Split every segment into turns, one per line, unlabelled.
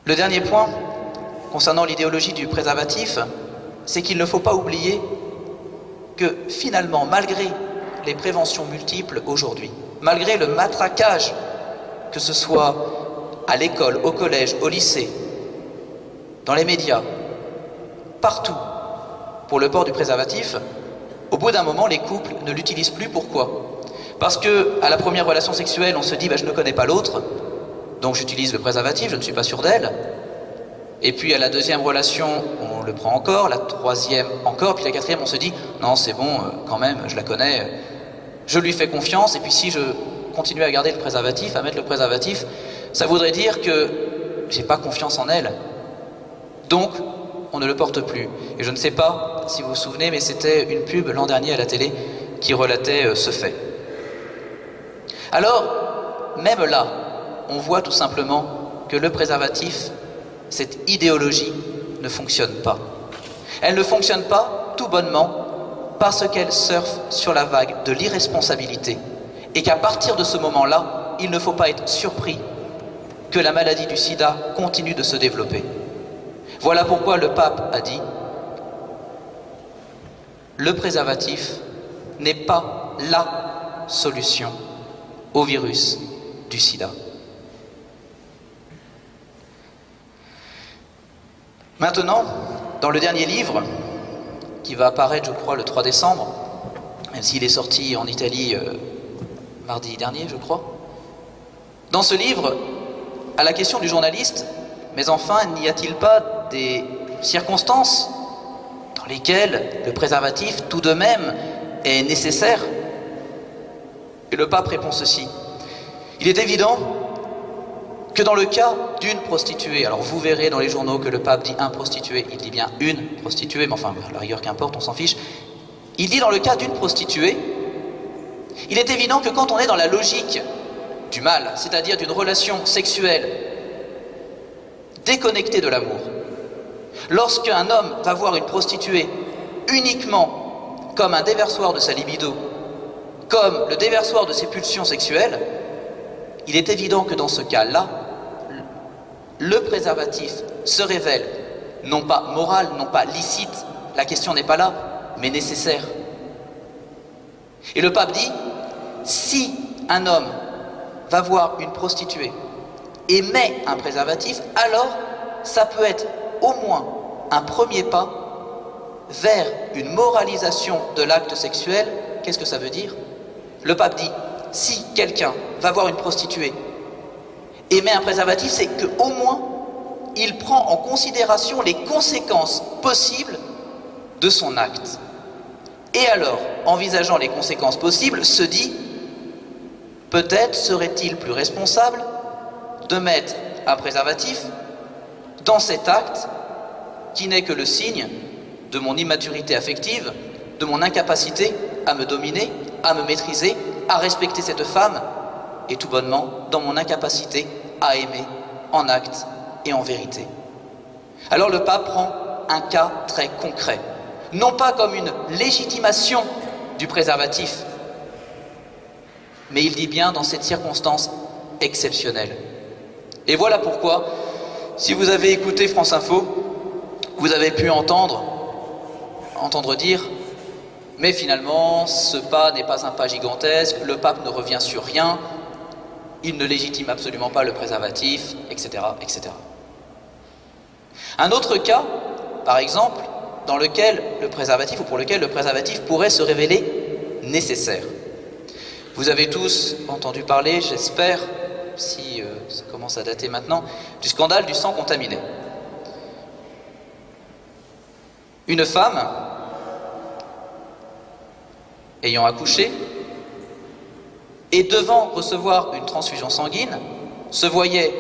Le dernier point, concernant l'idéologie du préservatif, c'est qu'il ne faut pas oublier que finalement, malgré les préventions multiples aujourd'hui, malgré le matraquage, que ce soit à l'école, au collège, au lycée, dans les médias, partout, pour le port du préservatif, au bout d'un moment, les couples ne l'utilisent plus. Pourquoi? Parce que à la première relation sexuelle, on se dit je ne connais pas l'autre, donc j'utilise le préservatif, je ne suis pas sûr d'elle. Et puis à la deuxième relation, on le prend encore, la troisième encore, puis la quatrième, on se dit non, c'est bon, quand même, je la connais, je lui fais confiance. Et puis si je continue à garder le préservatif, à mettre le préservatif, ça voudrait dire que j'ai pas confiance en elle. Donc, on ne le porte plus. Et je ne sais pas si vous vous souvenez, mais c'était une pub l'an dernier à la télé qui relatait ce fait. Alors, même là, on voit tout simplement que le préservatif, cette idéologie, ne fonctionne pas. Elle ne fonctionne pas tout bonnement parce qu'elle surfe sur la vague de l'irresponsabilité et qu'à partir de ce moment-là, il ne faut pas être surpris que la maladie du sida continue de se développer. Voilà pourquoi le pape a dit « Le préservatif n'est pas la solution au virus du sida ». Maintenant, dans le dernier livre, qui va apparaître, je crois, le 3 décembre, même s'il est sorti en Italie mardi dernier, je crois, dans ce livre, à la question du journaliste, mais enfin, n'y a-t-il pas des circonstances dans lesquelles le préservatif, tout de même, est nécessaire? Et le pape répond ceci. Il est évident que dans le cas d'une prostituée, alors vous verrez dans les journaux que le pape dit un prostitué, il dit bien une prostituée, mais enfin, à la rigueur qu'importe, on s'en fiche. Il dit dans le cas d'une prostituée, il est évident que quand on est dans la logique du mal, c'est-à-dire d'une relation sexuelle déconnectée de l'amour, lorsqu'un homme va voir une prostituée uniquement comme un déversoir de sa libido, comme le déversoir de ses pulsions sexuelles, il est évident que dans ce cas-là, le préservatif se révèle non pas moral, non pas licite, la question n'est pas là, mais nécessaire. Et le pape dit, si un homme va voir une prostituée et met un préservatif, alors ça peut être au moins un premier pas vers une moralisation de l'acte sexuel. Qu'est-ce que ça veut dire? Le pape dit, si quelqu'un va voir une prostituée et met un préservatif, c'est qu'au moins il prend en considération les conséquences possibles de son acte. Et alors, envisageant les conséquences possibles, se dit, peut-être serait-il plus responsable de mettre un préservatif dans cet acte qui n'est que le signe de mon immaturité affective, de mon incapacité à me dominer, à me maîtriser, à respecter cette femme, et tout bonnement dans mon incapacité à aimer en acte et en vérité. Alors le pape prend un cas très concret, non pas comme une légitimation du préservatif, mais il dit bien dans cette circonstance exceptionnelle. Et voilà pourquoi, si vous avez écouté France Info, vous avez pu entendre dire « Mais finalement, ce pas n'est pas un pas gigantesque, le pape ne revient sur rien, il ne légitime absolument pas le préservatif, etc. etc. » Un autre cas, par exemple, dans lequel le préservatif, ou pour lequel le préservatif pourrait se révéler nécessaire. Vous avez tous entendu parler, j'espère, si ça commence à dater maintenant, du scandale du sang contaminé. Une femme ayant accouché et devant recevoir une transfusion sanguine, se voyait,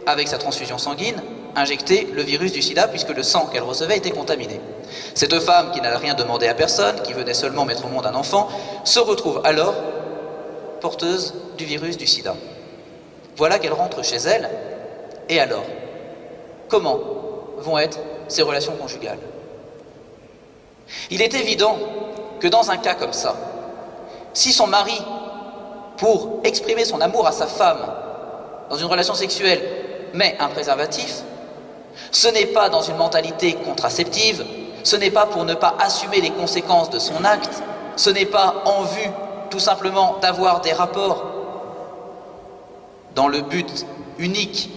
avec sa transfusion sanguine, injecter le virus du sida puisque le sang qu'elle recevait était contaminé. Cette femme, qui n'a rien demandé à personne, qui venait seulement mettre au monde un enfant, se retrouve alors porteuse du virus du sida. Voilà qu'elle rentre chez elle, et alors, comment vont être ses relations conjugales? Il est évident que dans un cas comme ça, si son mari, pour exprimer son amour à sa femme, dans une relation sexuelle, met un préservatif, ce n'est pas dans une mentalité contraceptive, ce n'est pas pour ne pas assumer les conséquences de son acte, ce n'est pas en vue tout simplement d'avoir des rapports dans le but unique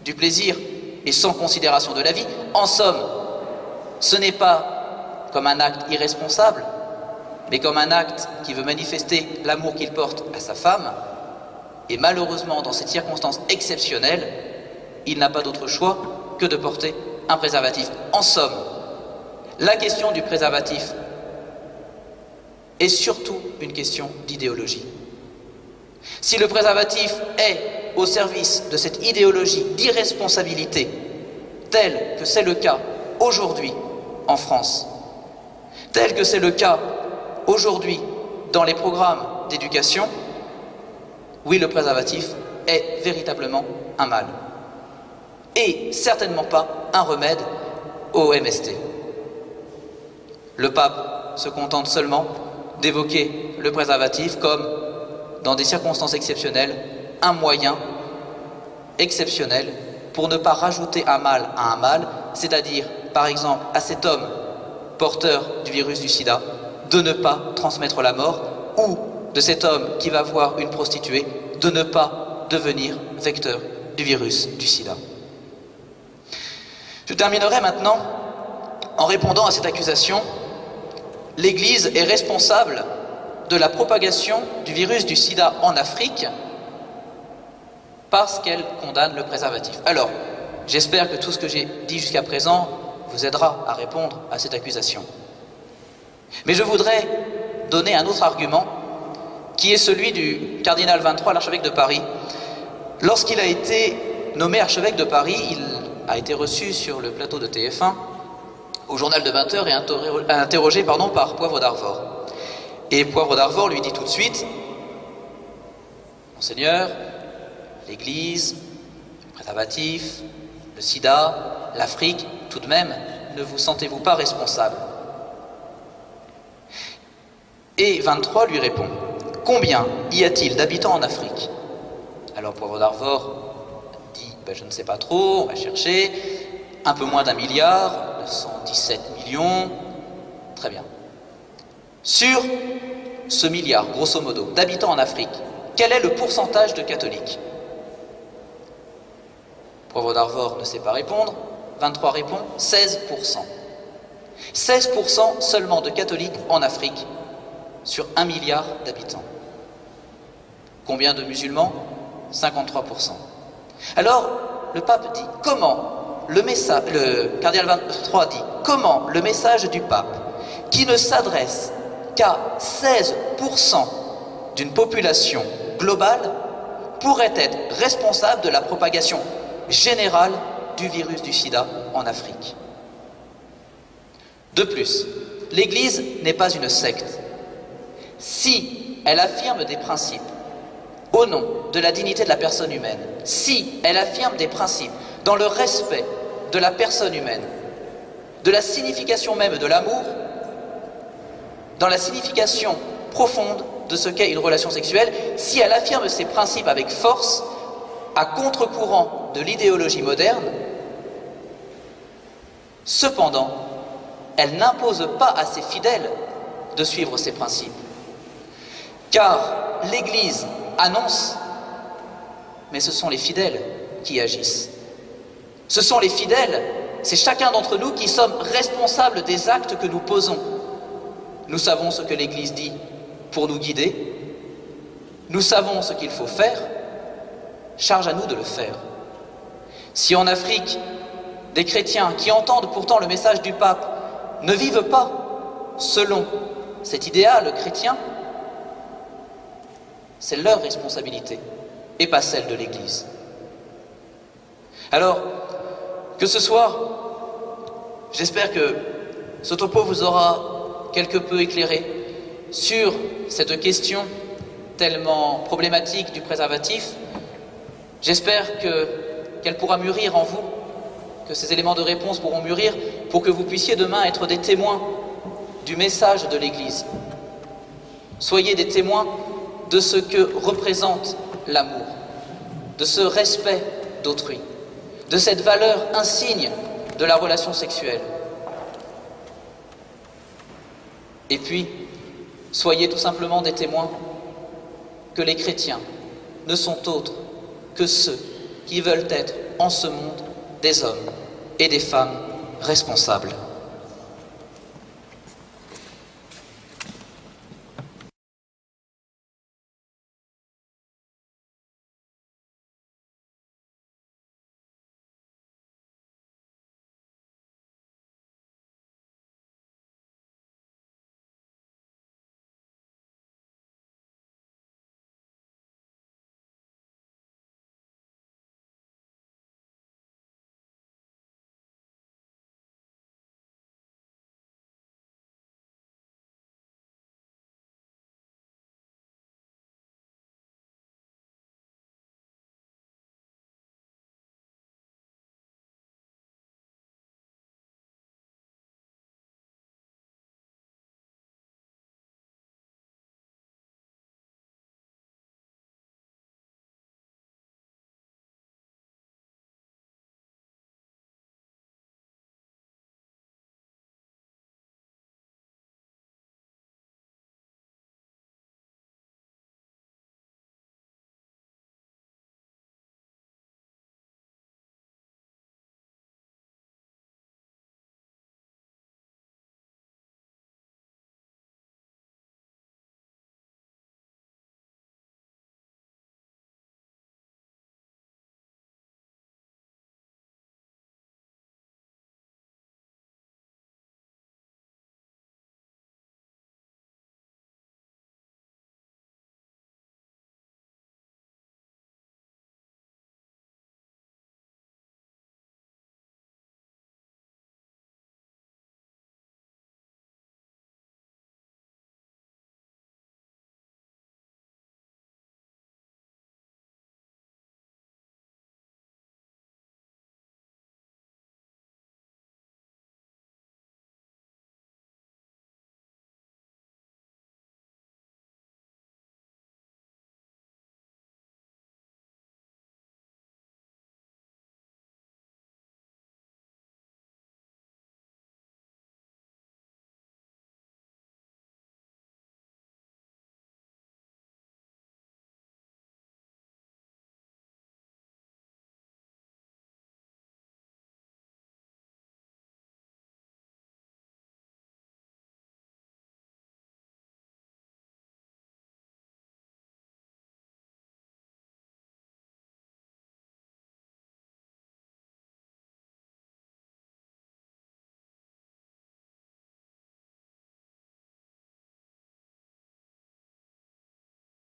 du plaisir et sans considération de la vie. En somme, ce n'est pas comme un acte irresponsable, mais comme un acte qui veut manifester l'amour qu'il porte à sa femme. Et malheureusement, dans cette circonstance exceptionnelle, il n'a pas d'autre choix que de porter un préservatif. En somme, la question du préservatif est surtout une question d'idéologie. Si le préservatif est au service de cette idéologie d'irresponsabilité, tel que c'est le cas aujourd'hui en France, tel que c'est le cas aujourd'hui dans les programmes d'éducation, oui, le préservatif est véritablement un mal. Et certainement pas un remède au MST. Le pape se contente seulement d'évoquer le préservatif comme, dans des circonstances exceptionnelles, un moyen exceptionnel pour ne pas rajouter un mal à un mal, c'est-à-dire, par exemple, à cet homme porteur du virus du sida, de ne pas transmettre la mort, ou de cet homme qui va voir une prostituée, de ne pas devenir vecteur du virus du sida. Je terminerai maintenant en répondant à cette accusation. L'Église est responsable de la propagation du virus du sida en Afrique parce qu'elle condamne le préservatif. Alors, j'espère que tout ce que j'ai dit jusqu'à présent vous aidera à répondre à cette accusation. Mais je voudrais donner un autre argument qui est celui du cardinal 23, l'archevêque de Paris. Lorsqu'il a été nommé archevêque de Paris, il a été reçu sur le plateau de TF1 au journal de 20h et interrogé par Poivre d'Arvor. Et Poivre d'Arvor lui dit tout de suite: Monseigneur, l'Église, le préservatif, le sida, l'Afrique, tout de même, ne vous sentez-vous pas responsable? Et 23 lui répond: combien y a-t-il d'habitants en Afrique? Alors Poivre d'Arvor dit: je ne sais pas trop, on va chercher. Un peu moins d'1 milliard, 917 millions. Très bien. Sur ce milliard, grosso modo, d'habitants en Afrique, quel est le pourcentage de catholiques? Poivre d'Arvor ne sait pas répondre. 23 répond: 16%. 16% seulement de catholiques en Afrique sur 1 milliard d'habitants. Combien de musulmans? 53%. Alors, le pape dit comment le cardinal 23 dit comment le message du pape, qui ne s'adresse qu'à 16% d'une population globale, pourrait être responsable de la propagation générale du virus du sida en Afrique. De plus, l'Église n'est pas une secte. Si elle affirme des principes au nom de la dignité de la personne humaine, si elle affirme des principes dans le respect de la personne humaine, de la signification même de l'amour, dans la signification profonde de ce qu'est une relation sexuelle, si elle affirme ces principes avec force, à contre-courant de l'idéologie moderne, cependant, elle n'impose pas à ses fidèles de suivre ces principes. Car l'Église annonce, mais ce sont les fidèles qui agissent. Ce sont les fidèles, c'est chacun d'entre nous qui sommes responsables des actes que nous posons. Nous savons ce que l'Église dit pour nous guider. Nous savons ce qu'il faut faire. Charge à nous de le faire. Si en Afrique, des chrétiens qui entendent pourtant le message du pape ne vivent pas selon cet idéal chrétien, c'est leur responsabilité et pas celle de l'Église. Alors, que ce soir, j'espère que ce topo vous aura quelque peu éclairé sur cette question tellement problématique du préservatif. J'espère qu'elle pourra mûrir en vous, que ces éléments de réponse pourront mûrir pour que vous puissiez demain être des témoins du message de l'Église. Soyez des témoins de ce que représente l'amour, de ce respect d'autrui, de cette valeur insigne de la relation sexuelle. Et puis, soyez tout simplement des témoins que les chrétiens ne sont autres que ceux qui veulent être en ce monde des hommes et des femmes responsables.